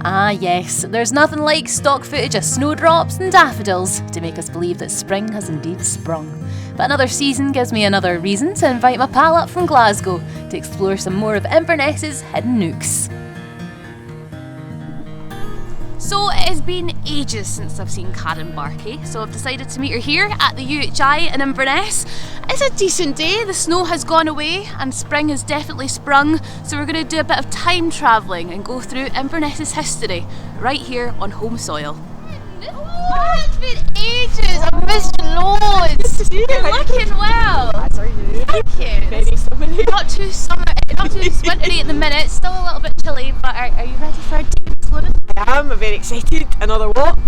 Ah yes, there's nothing like stock footage of snowdrops and daffodils to make us believe that spring has indeed sprung. But another season gives me another reason to invite my pal up from Glasgow to explore some more of Inverness's hidden nooks. So it has been ages since I've seen Karen Bartke, so I've decided to meet her here at the UHI in Inverness. It's a decent day, the snow has gone away and spring has definitely sprung, so we're going to do a bit of time travelling and go through Inverness's history right here on home soil. Oh, it's been ages, I've missed you loads. You're looking well. As are you. Thank you. Very summery. Not too wintry at the minute, still a little bit chilly, but are you ready for a day in Culloden? I am very excited. Another walk,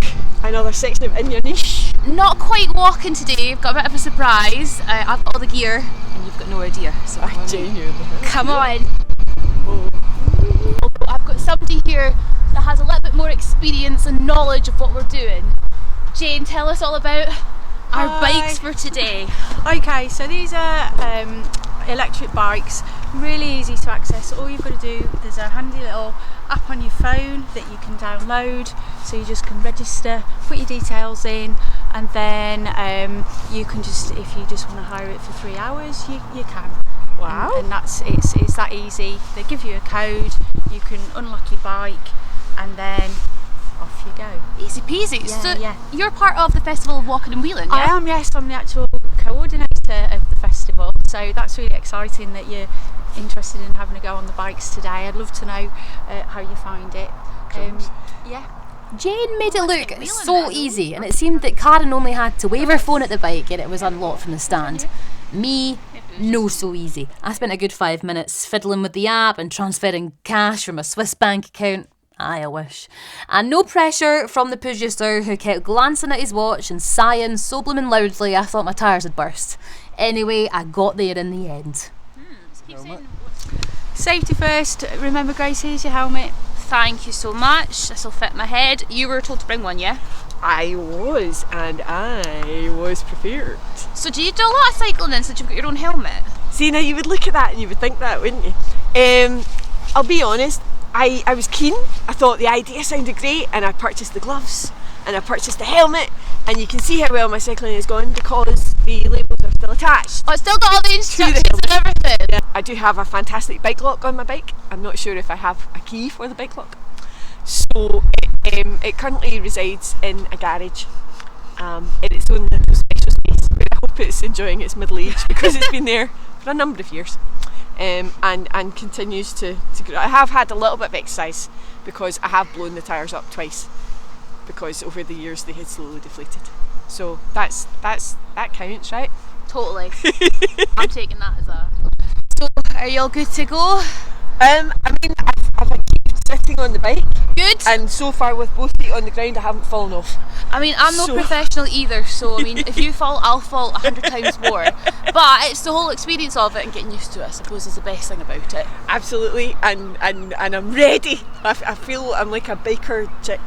another section of In Your Niche. Not quite walking today, I've got a bit of a surprise. I've got all the gear and you've got no idea. So I genuinely. come on. Oh. I've got somebody here that has a little bit more experience and knowledge of what we're doing. Jane, tell us all about our bikes for today. Okay, so these are electric bikes, really easy to access. All you've got to do, there's a handy little app on your phone that you can download, so you just can register, put your details in, and then you can just, if you just want to hire it for 3 hours, you can. Wow. And that's it's that easy. They give you a code, you can unlock your bike, and then off you go. Easy peasy. Yeah, So yeah. you're part of the Festival of Walking and Wheeling, yeah? I am, yes. I'm the actual coordinator of the festival, so that's really exciting that you're interested in having a go on the bikes today. I'd love to know how you find it. Yeah. Jane made it look so easy, and it seemed that Karen only had to wave her phone at the bike and it was unlocked from the stand. Me, no so easy. I spent a good 5 minutes fiddling with the app and transferring cash from a Swiss bank account. Aye, I wish. And no pressure from the producer, who kept glancing at his watch and sighing so blooming loudly I thought my tyres had burst. Anyway, I got there in the end. Safety first. Remember, Grace, here's your helmet. Thank you so much. This'll fit my head. You were told to bring one, yeah? I was prepared. So do you do a lot of cycling then since you've got your own helmet? See, now you would look at that and you would think that, wouldn't you? I'll be honest, I was keen. I thought the idea sounded great, and I purchased the gloves and I purchased the helmet, and you can see how well my cycling has gone because the labels are still attached. Oh, it's still got all the instructions and everything. Yeah, I do have a fantastic bike lock on my bike. I'm not sure if I have a key for the bike lock. So it currently resides in a garage in its own little special space, where I hope it's enjoying its middle age because it's been there for a number of years. And continues to grow. I have had a little bit of exercise because I have blown the tyres up twice because over the years they had slowly deflated. So that counts, right? Totally. I'm taking that as a... So, are you all good to go? I mean, I've achieved sitting on the bike. Good. And so far with both feet on the ground I haven't fallen off. I mean, I'm no professional either, so I mean, if you fall, I'll fall 100 times more. But it's the whole experience of it and getting used to it, I suppose, is the best thing about it. Absolutely, and I'm ready. I feel I'm like a biker chick.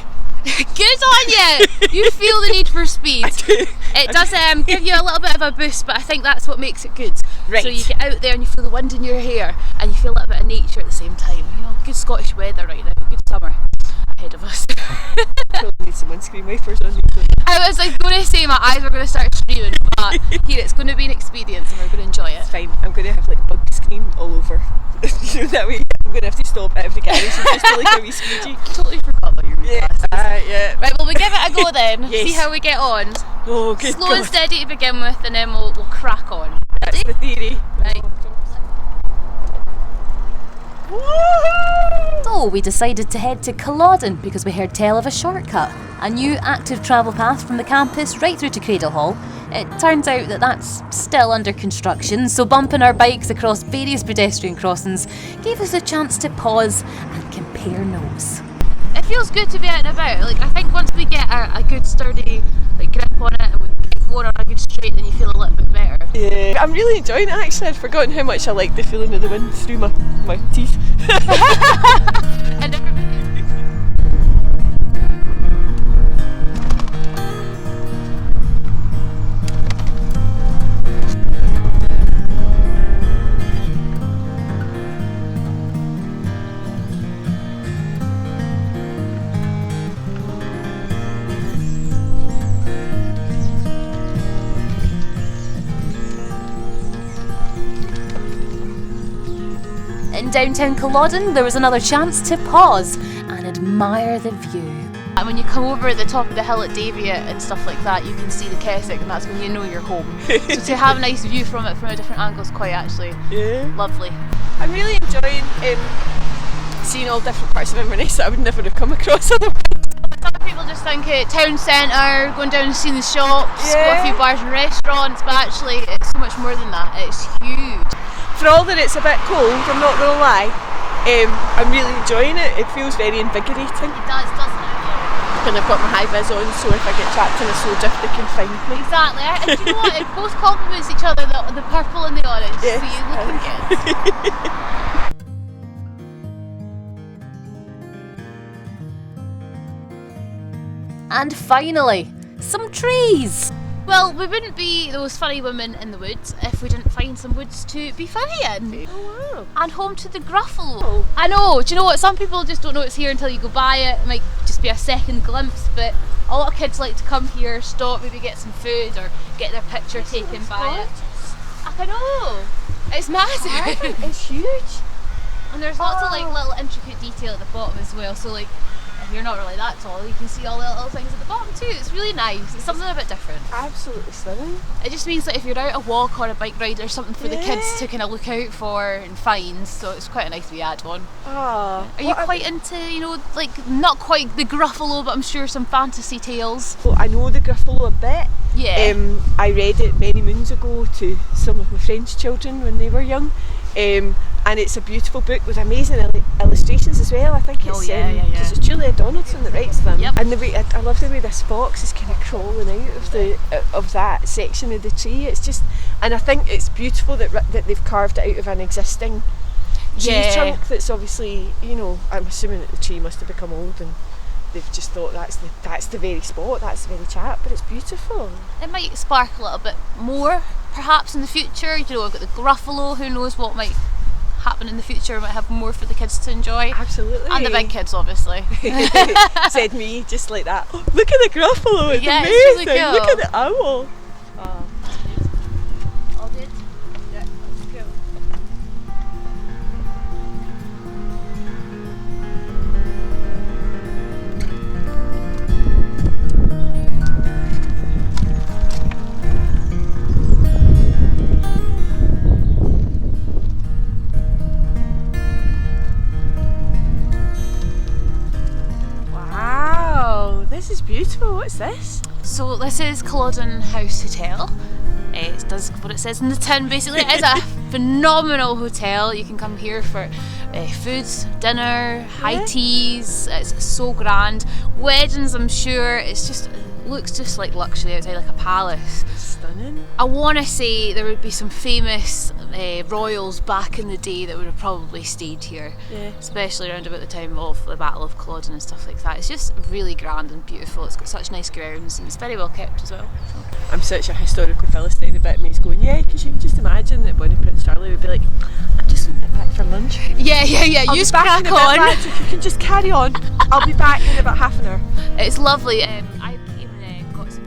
Good on you! You feel the need for speed. I do. It does give you a little bit of a boost, but I think that's what makes it good. Right. So you get out there and you feel the wind in your hair and you feel a little bit of nature at the same time. You know, good Scottish weather right now, good summer ahead of us. I need some windscreen wipers on me. I was like going to say my eyes were going to start streaming, but here it's going to be an experience and we're going to enjoy it. It's fine, I'm going to have like a bug screen all over. You know, that way I'm going to have to stop at every garage and just do like a wee squeegee. Totally forgot about your wee glasses. Yeah. Right, well we give it a go then. Yes. See how we get on. Oh, good Slow God. and steady to begin with, and then we'll crack on. That's the theory. Right. So we decided to head to Culloden because we heard tell of a shortcut, a new active travel path from the campus right through to Cradle Hall. It turns out that that's still under construction, so bumping our bikes across various pedestrian crossings gave us a chance to pause and compare notes. It feels good to be out and about. Like, I think once we get a good sturdy grip on it and we get going on a good straight, then you feel a little bit better. Yeah, I'm really enjoying it actually. I'd forgotten how much I like the feeling of the wind through my teeth. And everything. downtown Culloden, there was another chance to pause and admire the view. And when you come over the top of the hill at Davia and stuff like that, you can see the Keswick, and that's when you know you're home. So to have a nice view from it from a different angle is quite actually lovely. I'm really enjoying seeing all different parts of Inverness that I would never have come across otherwise. Some people just think town centre, going down and seeing the shops, got a few bars and restaurants, but actually it's so much more than that. It's huge. For all that it's a bit cold, I'm not going to lie, I'm really enjoying it. It feels very invigorating. It does, doesn't it? And I've got my high vis on, so if I get trapped in a soda, they can find me. Exactly. And do you know what? It both complements each other, the purple and the orange. Yes. So you're looking good. And finally, some trees. Well, we wouldn't be those funny women in the woods if we didn't find some woods to be funny in. Oh wow. And home to the Gruffalo. I know, do you know what? Some people just don't know it's here until you go by it. It might just be a second glimpse, but a lot of kids like to come here, stop, maybe get some food or get their picture taken by it. I know, it's massive. It's huge. And there's lots of like little intricate detail at the bottom as well, so like if you're not really that tall, you can see all the little things at the bottom too. It's really nice. It's something a bit different. Absolutely stunning. It just means that if you're out a walk or a bike ride, there's something for the kids to kind of look out for and find, so it's quite a nice wee add-on. Ah. Are you quite into, you know, like not quite the Gruffalo, but I'm sure some fantasy tales? Well, I know the Gruffalo a bit. Yeah. I read it many moons ago to some of my friends' children when they were young. And it's a beautiful book with amazing illustrations as well. I think it's because it's Julia Donaldson that writes them. Yep. And the way I love the way this fox is kind of crawling out of that section of the tree. It's just, and I think it's beautiful that they've carved it out of an existing tree trunk. That's obviously, you know, I'm assuming that the tree must have become old and they've just thought that's the very spot, that's the very chap. But it's beautiful. It might spark a little bit more, perhaps in the future. You know, I've got the Gruffalo. Who knows what might happen in the future? Might have more for the kids to enjoy. Absolutely. And the big kids, obviously. Said me, just like that. Oh, look at the Gruffalo, it's amazing. It's really cool. Look at the owl. All good? Yeah, that's cool. This is beautiful. What's this? So this is Culloden House Hotel. It does what it says in the tin basically. It is a phenomenal hotel. You can come here for food, dinner, high teas. It's so grand. Weddings, I'm sure. It looks just like luxury outside, like a palace. Stunning. I want to say there would be some famous royals back in the day that would have probably stayed here, especially around about the time of the Battle of Culloden and stuff like that. It's just really grand and beautiful. It's got such nice grounds and it's very well kept as well. I'm such a historical philistine. A bit of me's going, because you can just imagine that Bonnie Prince Charlie would be like, I'm just going to get back for lunch. Yeah. You crack on. Back, you can just carry on. I'll be back in about half an hour. It's lovely.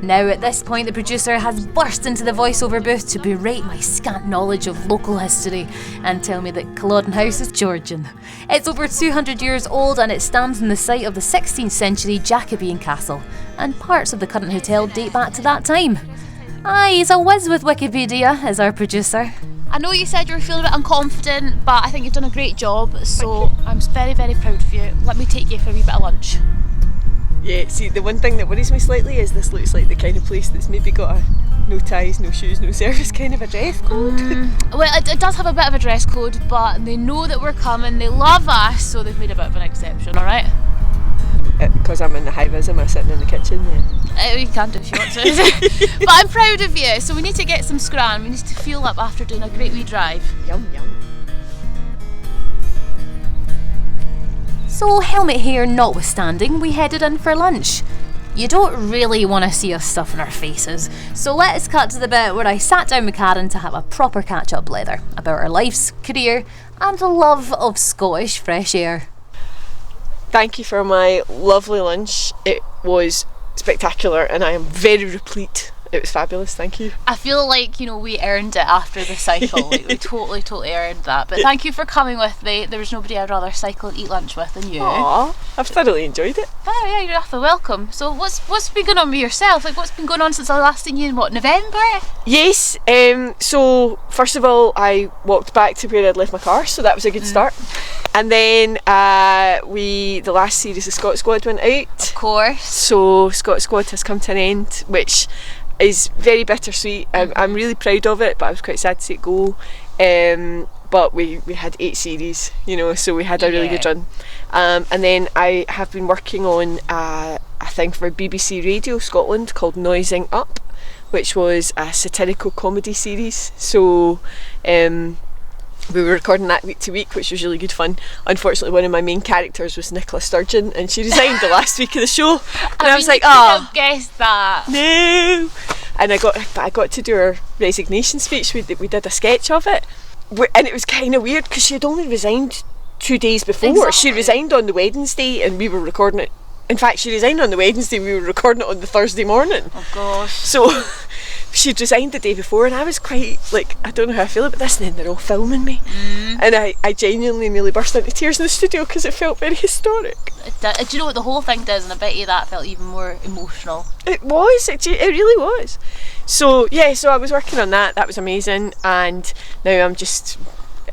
Now at this point the producer has burst into the voiceover booth to berate my scant knowledge of local history and tell me that Culloden House is Georgian. It's over 200 years old and it stands on the site of the 16th century Jacobean castle, and parts of the current hotel date back to that time. Aye, he's a whiz with Wikipedia, is our producer. I know you said you were feeling a bit unconfident, but I think you've done a great job, so I'm very, very proud of you. Let me take you for a wee bit of lunch. Yeah, see, the one thing that worries me slightly is this looks like the kind of place that's maybe got a no ties, no shoes, no service kind of a dress code. Well, it does have a bit of a dress code, but they know that we're coming, they love us, so they've made a bit of an exception, alright? Because I'm in the high vis, am I sitting in the kitchen? Yeah. You can do if you want to. But I'm proud of you, so we need to get some scran, we need to fuel up after doing a great wee drive. Yum, yum. So helmet hair notwithstanding, we headed in for lunch. You don't really want to see us stuffing our faces, so let's cut to the bit where I sat down with Karen to have a proper catch-up blether about our lives, career and love of Scottish fresh air. Thank you for my lovely lunch. It was spectacular and I am very replete It was fabulous, thank you. I feel like, we earned it after the cycle. Like, we totally earned that. But thank you for coming with me. There was nobody I'd rather cycle and eat lunch with than you. Aww, I've thoroughly enjoyed it. Oh yeah, you're awfully welcome. So what's been going on with yourself? Like, what's been going on since I last seen you in November? Yes, so first of all, I walked back to where I'd left my car, so that was a good start. And then the last series of Scott Squad went out. Of course. So Scott Squad has come to an end, which is very bittersweet. I'm really proud of it, but I was quite sad to see it go. But we had 8 series, so we had a really good run. And then I have been working on a thing for BBC Radio Scotland called Noising Up, which was a satirical comedy series. So we were recording that week to week, which was really good fun. Unfortunately, one of my main characters was Nicoll Sturgeon, and she resigned the last week of the show. And I was like, oh, guessed that. No. And I got to do her resignation speech. We did a sketch of it, and it was kind of weird because she had only resigned 2 days before. Exactly. She resigned on the Wednesday, and we were recording it. In fact, she resigned on the Wednesday. We were recording it on the Thursday morning. Oh gosh. So she'd resigned the day before, and I was quite like, I don't know how I feel about this, and then they're all filming me. And I genuinely nearly burst into tears in the studio because it felt very historic. Do you know what the whole thing does? And I bet you that felt even more emotional. It was, it really was. So so I was working on that. That was amazing, and now I'm just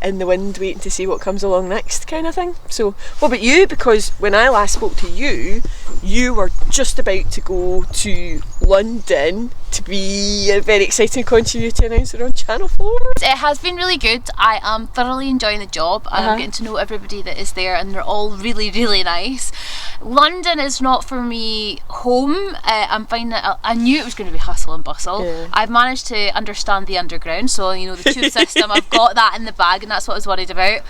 in the wind waiting to see what comes along next, kind of thing. So what about you? Because when I last spoke to you, you were just about to go to London to be a very exciting continuity announcer on Channel 4. It has been really good. I am thoroughly enjoying the job, and I'm getting to know everybody that is there, and they're all really, really nice. London is not for me home. I'm finding it, I knew it was going to be hustle and bustle. I've managed to understand the underground, so the tube system, I've got that in the bag, and that's what I was worried about.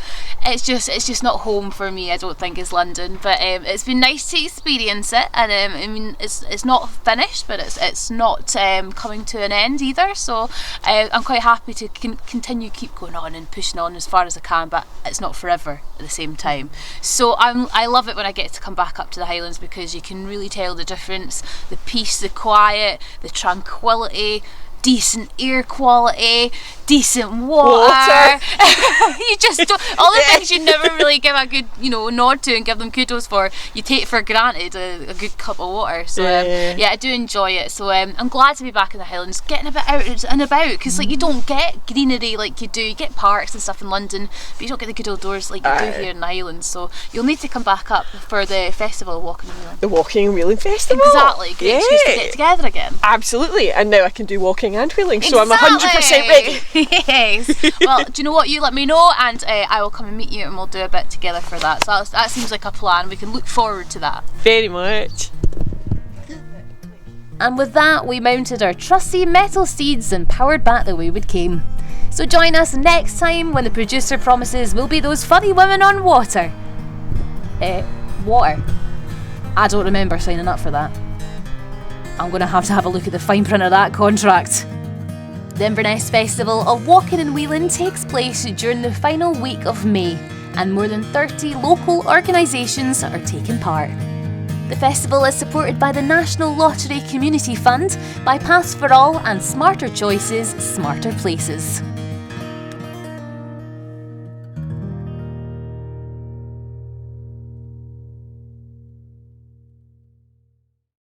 It's just not home for me, I don't think, is London. But it's been nice to experience it, and I mean it's not finished, but it's not coming to an end either. So I'm quite happy to continue keep going on and pushing on as far as I can, but it's not forever at the same time. So I love it when I get to come back up to the Highlands, because you can really tell the difference, the peace, the quiet, the tranquility, decent air quality, decent water. You just don't, all the things you never really give a good nod to and give them kudos for, you take for granted a good cup of water. So I do enjoy it. So I'm glad to be back in the Highlands, getting a bit out and about, because you don't get greenery like you do. You get parks and stuff in London, but you don't get the good outdoors like you do here in the Highlands. So you'll need to come back up for the festival of Walking and Wheeling. The Walking and Wheeling Festival. Exactly. Great excuse to get together again. Absolutely. And now I can do walking and wheeling, so I'm 100% ready. Yes. Well, do you know what? You let me know, and I will come and meet you, and we'll do a bit together for that. So that seems like a plan. We can look forward to that. Very much. And with that, we mounted our trusty metal steeds and powered back the way we came. So join us next time when the producer promises we'll be those funny women on water. Water? I don't remember signing up for that. I'm going to have a look at the fine print of that contract. The Inverness Festival of Walking and Wheeling takes place during the final week of May, and more than 30 local organisations are taking part. The festival is supported by the National Lottery Community Fund, by Paths for All and Smarter Choices, Smarter Places.